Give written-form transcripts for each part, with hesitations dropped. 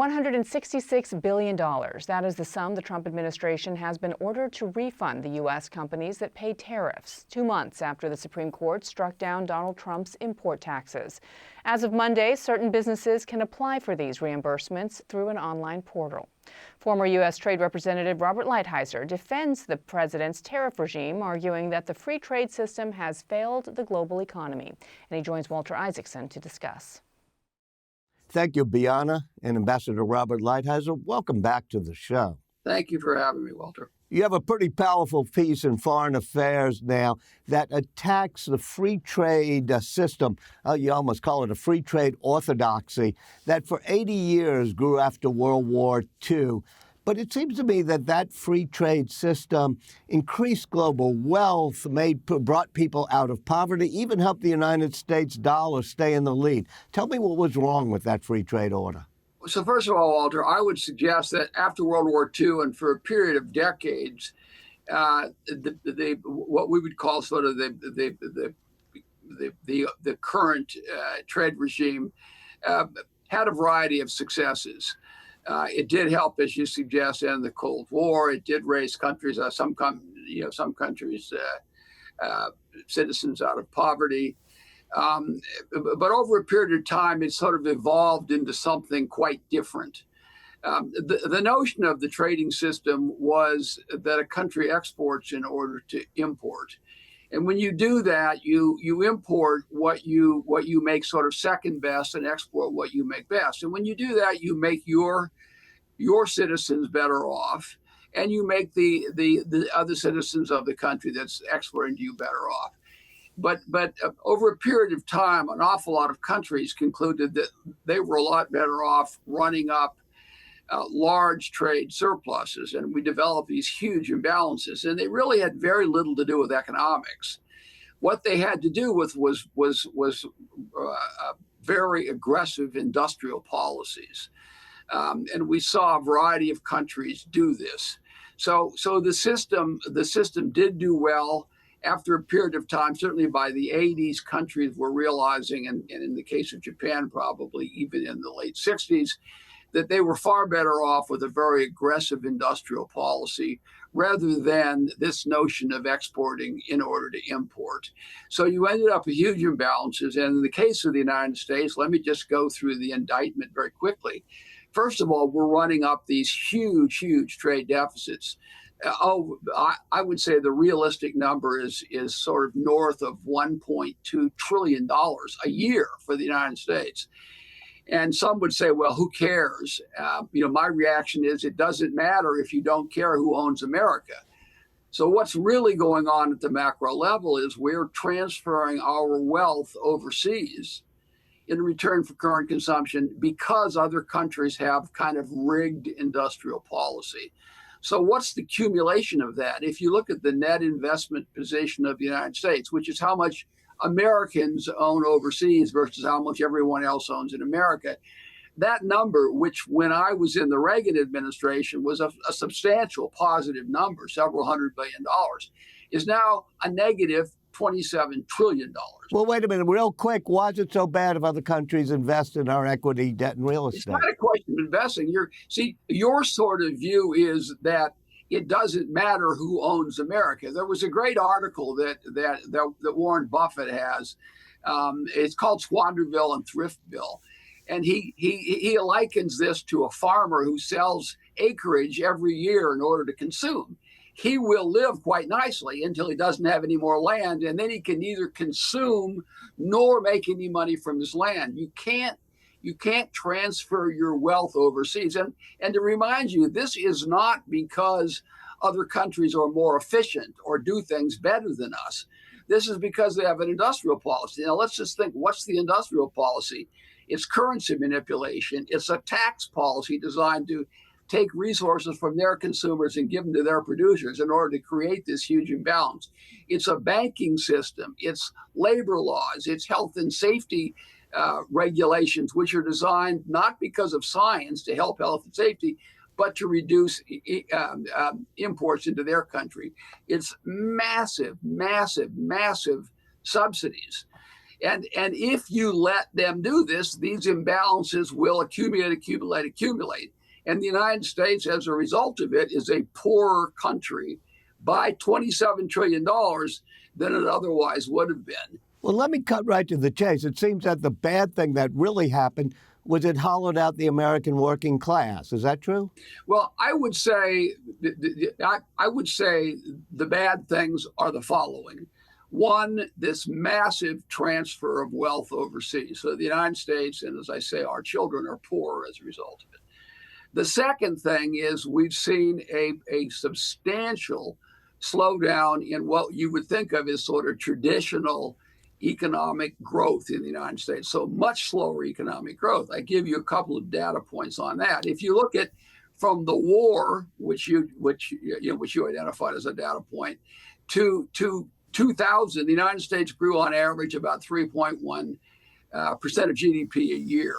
$166 billion. That is the sum the Trump administration has been ordered to refund the U.S. companies that pay tariffs, 2 months after the Supreme Court struck down Donald Trump's import taxes. As of Monday, certain businesses can apply for these reimbursements through an online portal. Former U.S. Trade Representative Robert Lighthizer defends the president's tariff regime, arguing that the free trade system has failed the global economy. And he joins Walter Isaacson to discuss. Thank you, Bianna and Ambassador Robert Lighthizer. Welcome back to the show. Thank you for having me, Walter. You have a pretty powerful piece in Foreign Affairs now that attacks the free trade system. You almost call it a free trade orthodoxy that for 80 years grew after World War II. But it seems to me that that free trade system increased global wealth, brought people out of poverty, even helped the United States dollar stay in the lead. Tell me what was wrong with that free trade order. So first of all, Walter, I would suggest that after World War II and for a period of decades, what we would call sort of the current trade regime had a variety of successes. It did help, as you suggest, end the Cold War. It did raise countries, some countries' citizens out of poverty. But over a period of time, it sort of evolved into something quite different. The notion of the trading system was that a country exports in order to import. And when you do that, you import what you make sort of second best and export what you make best. And when you do that, you make your citizens better off, and you make the other citizens of the country that's exporting to you better off. But over a period of time, an awful lot of countries concluded that they were a lot better off running up large trade surpluses, and we developed these huge imbalances, and they really had very little to do with economics. What they had to do with was very aggressive industrial policies, and we saw a variety of countries do this. So the system did do well. After a period of time, certainly by the 80s, countries were realizing, and in the case of Japan, probably even in the late 60s, that they were far better off with a very aggressive industrial policy rather than this notion of exporting in order to import. So you ended up with huge imbalances. And in the case of the United States, let me just go through the indictment very quickly. First of all, we're running up these huge trade deficits. I would say the realistic number is sort of north of $1.2 trillion a year for the United States. And some would say, well, who cares? My reaction is it doesn't matter if you don't care who owns America. So what's really going on at the macro level is we're transferring our wealth overseas in return for current consumption because other countries have kind of rigged industrial policy. So what's the accumulation of that? If you look at the net investment position of the United States, which is how much Americans own overseas versus how much everyone else owns in America, that number, which when I was in the Reagan administration was a substantial positive number, several $100 billion, is now a negative $27 trillion. Well, wait a minute, real quick. Why is it so bad if other countries invest in our equity, debt, and real estate? It's not a question of investing. Your sort of view is that it doesn't matter who owns America. There was a great article that Warren Buffett has. It's called Squanderville and Thriftville. And he likens this to a farmer who sells acreage every year in order to consume. He will live quite nicely until he doesn't have any more land, and then he can neither consume nor make any money from his land. You can't transfer your wealth overseas. And to remind you, this is not because other countries are more efficient or do things better than us. This is because they have an industrial policy. Now, let's just think, what's the industrial policy? It's currency manipulation. It's a tax policy designed to take resources from their consumers and give them to their producers in order to create this huge imbalance. It's a banking system. It's labor laws. It's health and safety regulations, which are designed not because of science to help health and safety, but to reduce imports into their country. It's massive subsidies. And if you let them do this, these imbalances will accumulate. And the United States, as a result of it, is a poorer country by $27 trillion than it otherwise would have been. Well, let me cut right to the chase. It seems that the bad thing that really happened was it hollowed out the American working class. Is that true? Well, I would say the bad things are the following. One, this massive transfer of wealth overseas. So the United States, and as I say, our children are poorer as a result of it. The second thing is we've seen a substantial slowdown in what you would think of as sort of traditional economic growth in the United States. So much slower economic growth. I give you a couple of data points on that. If you look at from the war, which you identified as a data point, to 2000, the United States grew on average about 3.1% of GDP a year.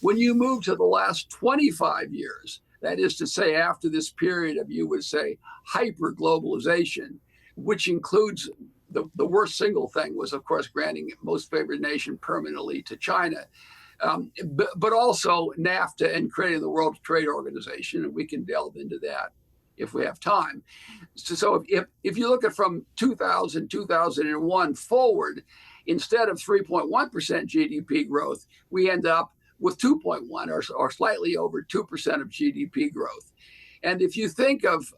When you move to the last 25 years, that is to say, after this period of, you would say, hyper-globalization, which includes the worst single thing was, of course, granting most favored nation permanently to China, but also NAFTA and creating the World Trade Organization, and we can delve into that if we have time. So if you look at from 2000, 2001 forward, instead of 3.1% GDP growth, we end up with 2.1 or slightly over 2% of GDP growth. And if you think of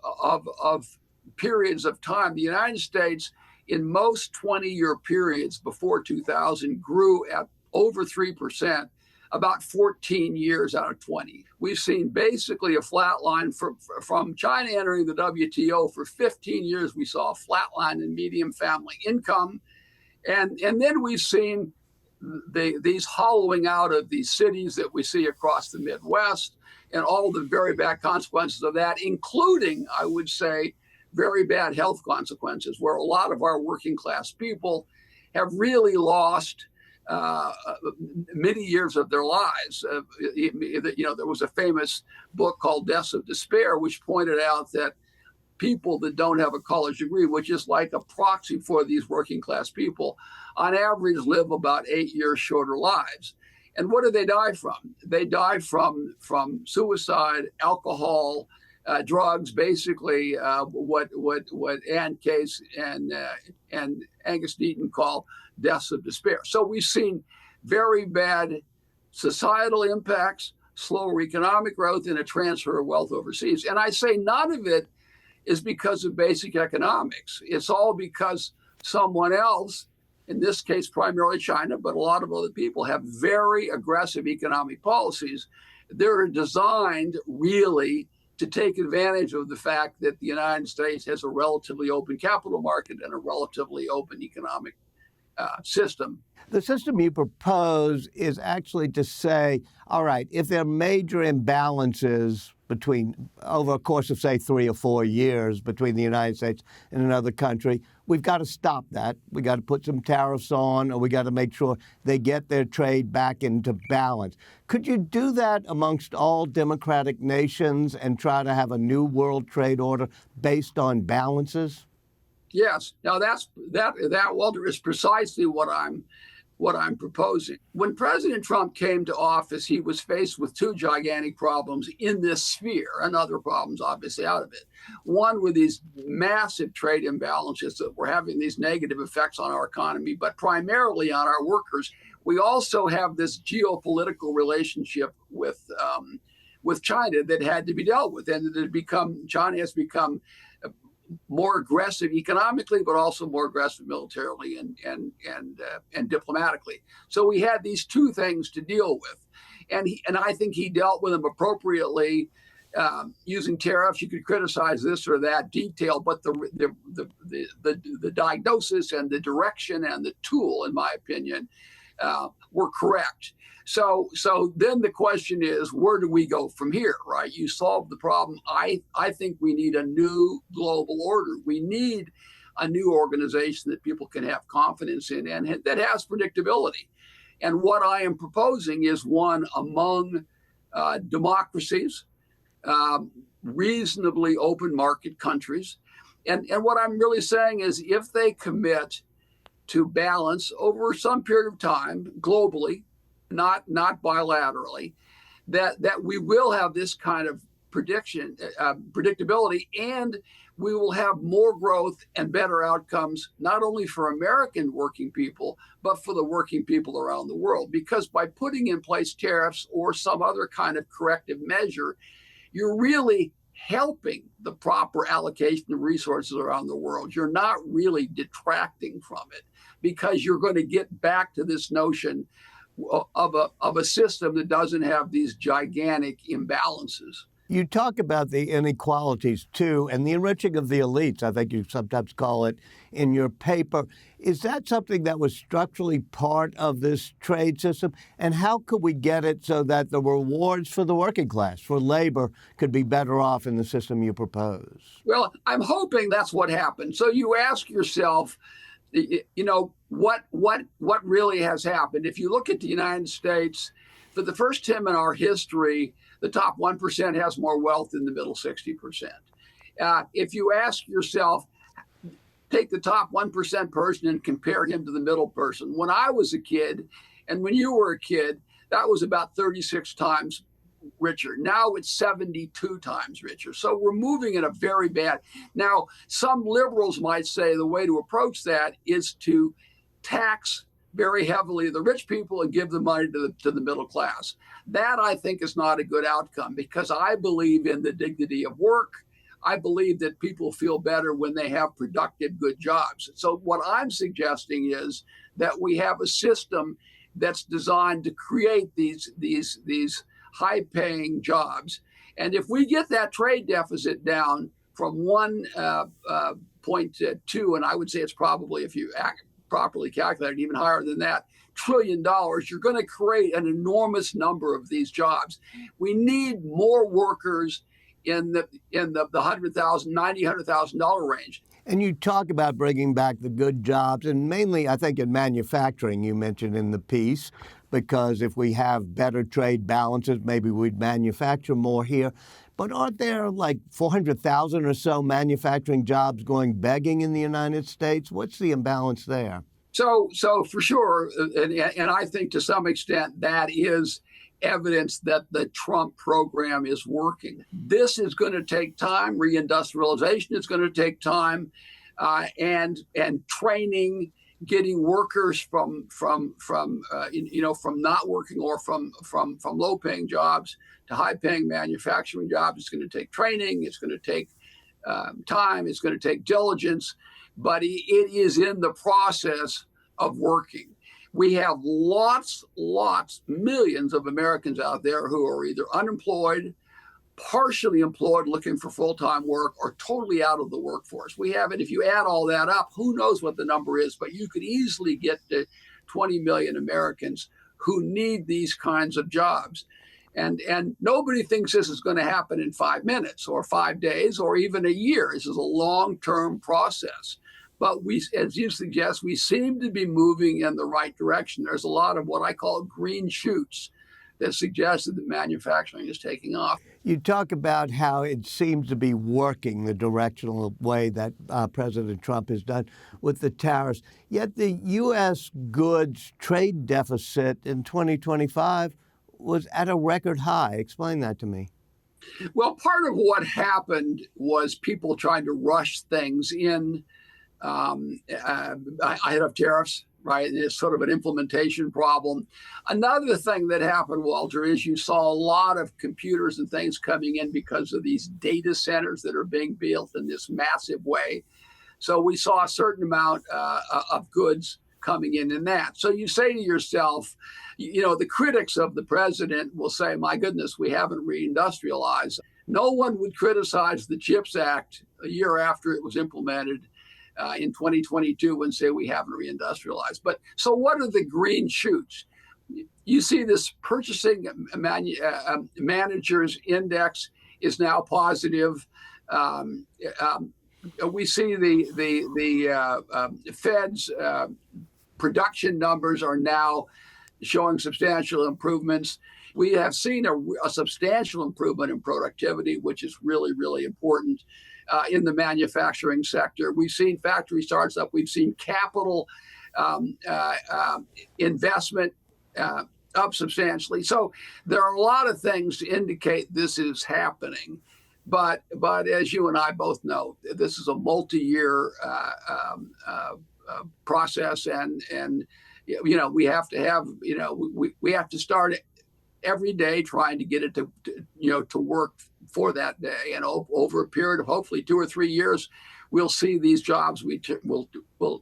periods of time, the United States in most 20-year periods before 2000 grew at over 3%, about 14 years out of 20. We've seen basically a flat line from China entering the WTO. For 15 years, we saw a flat line in median family income. And then we've seen these hollowing out of these cities that we see across the Midwest and all the very bad consequences of that, including, I would say, very bad health consequences, where a lot of our working class people have really lost many years of their lives. There was a famous book called Deaths of Despair, which pointed out that people that don't have a college degree, which is like a proxy for these working class people, on average live about 8 years shorter lives. And what do they die from? They die from suicide, alcohol, drugs, basically what Ann Case and Angus Deaton call deaths of despair. So we've seen very bad societal impacts, slower economic growth, and a transfer of wealth overseas. And I say none of it is because of basic economics. It's all because someone else, in this case primarily China, but a lot of other people, have very aggressive economic policies. They're designed really to take advantage of the fact that the United States has a relatively open capital market and a relatively open economic system. The system you propose is actually to say, all right, if there are major imbalances over a course of, say, 3 or 4 years between the United States and another country, we've got to stop that. We got to put some tariffs on, or we got to make sure they get their trade back into balance. Could you do that amongst all democratic nations and try to have a new world trade order based on balances? Yes. Now that Walter, is precisely what I'm proposing. When President Trump came to office, he was faced with two gigantic problems in this sphere, and other problems obviously out of it. One were these massive trade imbalances that were having these negative effects on our economy, but primarily on our workers. We also have this geopolitical relationship with China that had to be dealt with, and China has become more aggressive economically, but also more aggressive militarily and diplomatically. So we had these two things to deal with, and I think he dealt with them appropriately using tariffs. You could criticize this or that detail, but the diagnosis and the direction and the tool, in my opinion, were correct. So then the question is, where do we go from here, right? You solve the problem. I think we need a new global order. We need a new organization that people can have confidence in and that has predictability. And what I am proposing is one among democracies, reasonably open market countries. And what I'm really saying is, if they commit to balance over some period of time globally, not bilaterally, that we will have this kind of predictability, and we will have more growth and better outcomes, not only for American working people, but for the working people around the world. Because by putting in place tariffs or some other kind of corrective measure, you're really helping the proper allocation of resources around the world. You're not really detracting from it, because you're going to get back to this notion of a system that doesn't have these gigantic imbalances. You talk about the inequalities, too, and the enriching of the elites, I think you sometimes call it, in your paper. Is that something that was structurally part of this trade system? And how could we get it so that the rewards for the working class, for labor, could be better off in the system you propose? Well, I'm hoping that's what happened. So you ask yourself, what really has happened? If you look at the United States, for the first time in our history, the top 1% has more wealth than the middle 60%. If you ask yourself, take the top 1% person and compare him to the middle person. When I was a kid, and when you were a kid, that was about 36 times richer. Now it's 72 times richer. So we're moving in a very bad. Now, some liberals might say the way to approach that is to tax very heavily the rich people and give the money to the middle class. That, I think, is not a good outcome, because I believe in the dignity of work. I believe that people feel better when they have productive, good jobs. So what I'm suggesting is that we have a system that's designed to create these high-paying jobs. And if we get that trade deficit down from 1.2, and I would say it's probably, if you properly calculated, even higher than that, $1 trillion, you're going to create an enormous number of these jobs. We need more workers in the $100,000, $100,000 range. And you talk about bringing back the good jobs, and mainly, I think, in manufacturing, you mentioned in the piece, because if we have better trade balances, maybe we'd manufacture more here. But aren't there like 400,000 or so manufacturing jobs going begging in the United States? What's the imbalance there? So for sure, and I think to some extent that is evidence that the Trump program is working. This is going to take time. Reindustrialization is going to take time, and training, getting workers from not working or from low-paying jobs to high-paying manufacturing jobs. It's going to take training. It's going to take time. It's going to take diligence, but it is in the process of working. We have lots, millions of Americans out there who are either unemployed, partially employed, looking for full-time work, or totally out of the workforce. We have it. If you add all that up, who knows what the number is, but you could easily get to 20 million Americans who need these kinds of jobs. And nobody thinks this is going to happen in 5 minutes or 5 days or even a year. This is a long-term process. But we, as you suggest, we seem to be moving in the right direction. There's a lot of what I call green shoots that suggest that the manufacturing is taking off. You talk about how it seems to be working the directional way that President Trump has done with the tariffs. Yet the U.S. goods trade deficit in 2025 was at a record high. Explain that to me. Well, part of what happened was people trying to rush things in ahead of tariffs, right? It's sort of an implementation problem. Another thing that happened, Walter, is you saw a lot of computers and things coming in because of these data centers that are being built in this massive way. So we saw a certain amount of goods coming in that. So you say to yourself, the critics of the president will say, my goodness, we haven't reindustrialized. No one would criticize the CHIPS Act a year after it was implemented in 2022 and say we haven't reindustrialized. But so what are the green shoots? You see this purchasing managers index is now positive. We see the Fed's production numbers are now showing substantial improvements. We have seen a substantial improvement in productivity, which is really, really important in the manufacturing sector. We've seen factory starts up. We've seen capital investment up substantially. So there are a lot of things to indicate this is happening. But as you and I both know, this is a multi-year process, and we have to have we have to start every day trying to get it to work for that day, and over a period of hopefully 2 or 3 years, we'll see these jobs will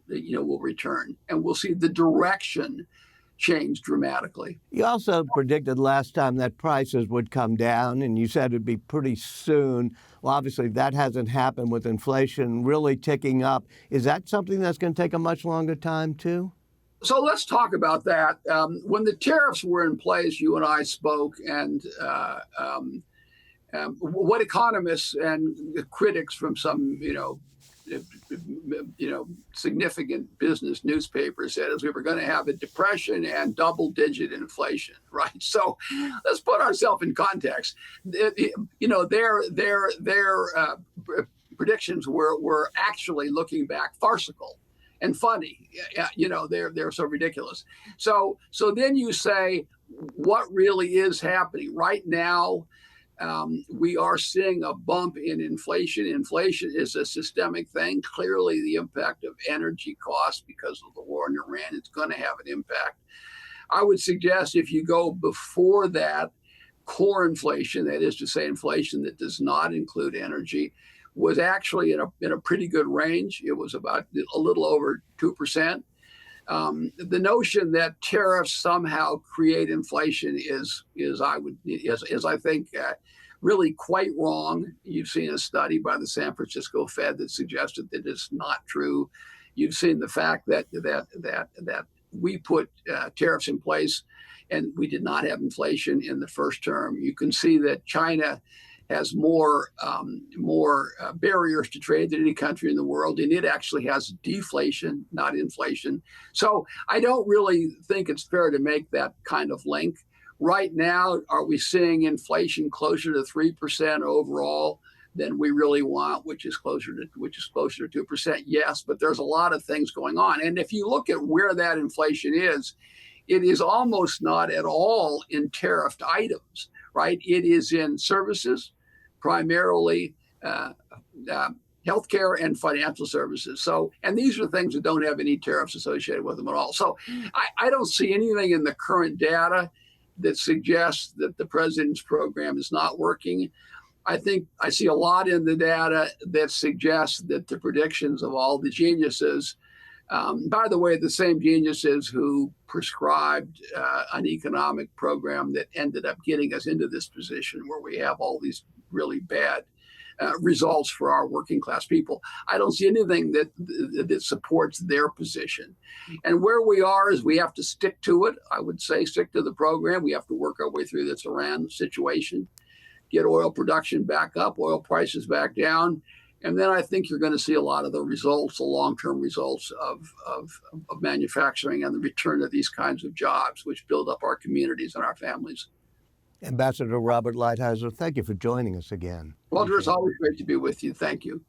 return, and we'll see the direction change dramatically. You also predicted last time that prices would come down, and you said it'd be pretty soon. Well, obviously that hasn't happened with inflation really ticking up. Is that something that's going to take a much longer time too? So let's talk about that. When the tariffs were in place, you and I spoke, and what economists and critics from some significant business newspapers said is we were going to have a depression and double-digit inflation, right? So let's put ourselves in context. Their predictions were actually, looking back, farcical and funny. They're so ridiculous. So then you say, what really is happening right now? We are seeing a bump in inflation. Inflation is a systemic thing. Clearly, the impact of energy costs because of the war in Iran is going to have an impact. I would suggest if you go before that, core inflation, that is to say inflation that does not include energy, was actually in a pretty good range. It was about a little over 2%. The notion that tariffs somehow create inflation is I think really quite wrong. You've seen a study by the San Francisco Fed that suggested that it's not true. You've seen the fact that we put tariffs in place and we did not have inflation in the first term. You can see that China has more barriers to trade than any country in the world, and it actually has deflation, not inflation. So I don't really think it's fair to make that kind of link. Right now, are we seeing inflation closer to 3% overall than we really want, which is closer to 2%? Yes, but there's a lot of things going on. And if you look at where that inflation is, it is almost not at all in tariffed items, right? It is in services, primarily healthcare and financial services. So, and these are things that don't have any tariffs associated with them at all. So I don't see anything in the current data that suggests that the president's program is not working. I think I see a lot in the data that suggests that the predictions of all the geniuses, by the way, the same geniuses who prescribed an economic program that ended up getting us into this position where we have all these really bad results for our working class people. I don't see anything that supports their position. And where we are is we have to stick to it. I would say stick to the program. We have to work our way through this Iran situation, get oil production back up, oil prices back down. And then I think you're going to see a lot of the results, the long-term results of manufacturing and the return of these kinds of jobs, which build up our communities and our families. Ambassador Robert Lighthizer, thank you for joining us again. Walter, it's always great to be with you. Thank you.